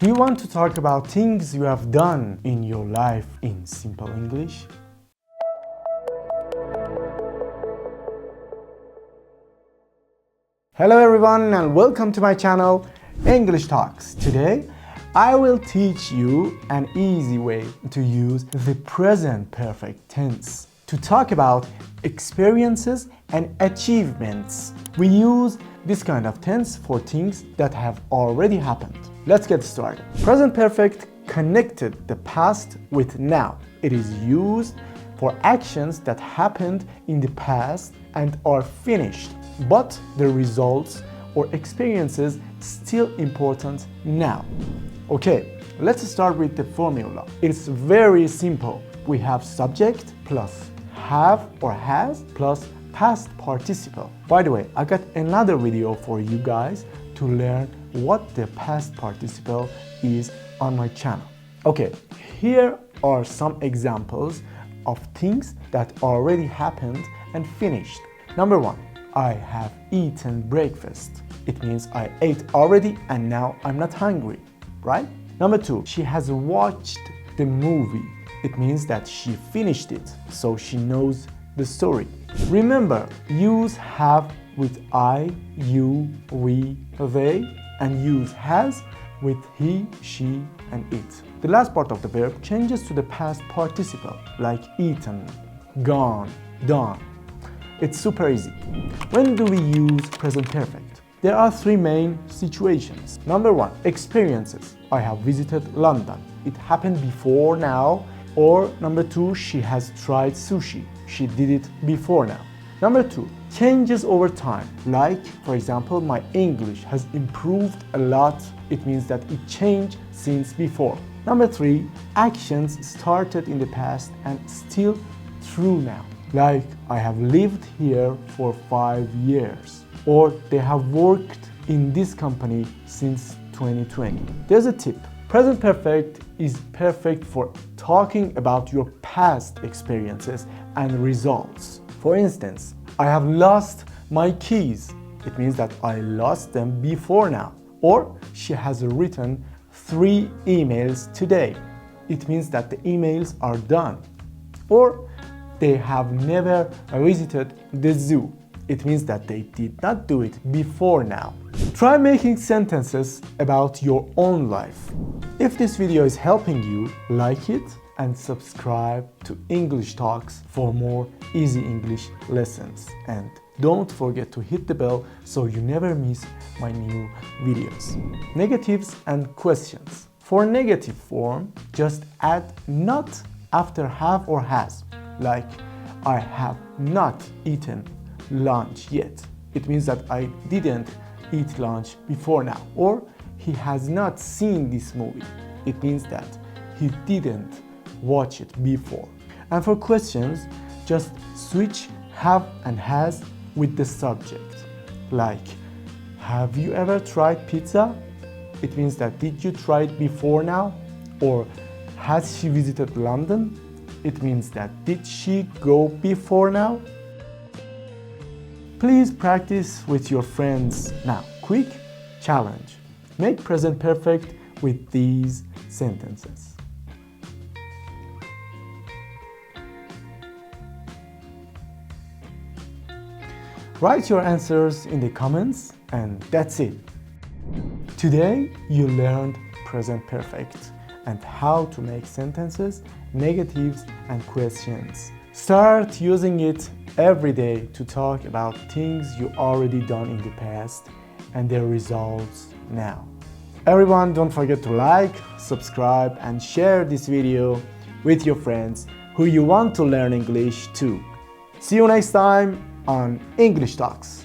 Do you want to talk about things you have done in your life in simple English? Hello everyone and welcome to my channel English Talks. Today I will teach you an easy way to use the present perfect tense to talk about experiences and achievements. We use this kind of tense for things that have already happened. Let's get started. Present perfect connected the past with now. It is used for actions that happened in the past and are finished, but the results or experiences still important now. Okay, let's start with the formula. It's very simple. We have subject plus have or has plus past participle. By the way, I got another video for you guys to learn what the past participle is on my channel. Okay, here are some examples of things that already happened and finished. Number one, I have eaten breakfast. It means I ate already and now I'm not hungry, right? Number two, she has watched the movie. It means that she finished it, so she knows the story. Remember, use have with I, you, we, they, and use has with he, she, and it. The last part of the verb changes to the past participle, like eaten, gone, done. It's super easy. When do we use present perfect? There are three main situations. Number one, experiences. I have visited London. It happened before now. Or number two, she has tried sushi. She did it before now. Number two, changes over time. Like, for example, my English has improved a lot. It means that it changed since before. Number three, actions started in the past and still true now. Like, I have lived here for 5 years. Or they have worked in this company since 2020. There's a tip. Present perfect is perfect for talking about your past experiences and results. For instance, I have lost my keys. It means that I lost them before now. Or she has written 3 emails today. It means that the emails are done. Or they have never visited the zoo. It means that they did not do it before now. Try making sentences about your own life. If this video is helping you, like it and subscribe to English Talks for more easy English lessons. And don't forget to hit the bell so you never miss my new videos. Negatives and questions. For negative form, just add not after have or has. Like, I have not eaten lunch yet. It means that I didn't eat lunch before now. Or he has not seen this movie. It means that he didn't watch it before. And for questions, just switch have and has with the subject. Like, have you ever tried pizza? It means that did you try it before now? Or has she visited London? It means that did she go before now? Please practice with your friends now. Quick challenge. Make present perfect with these sentences. Write your answers in the comments and that's it. Today you learned present perfect and how to make sentences, negatives and questions. Start using it every day to talk about things you already done in the past and their results now. Everyone, don't forget to like, subscribe and share this video with your friends who you want to learn English too. See you next time on English Talks.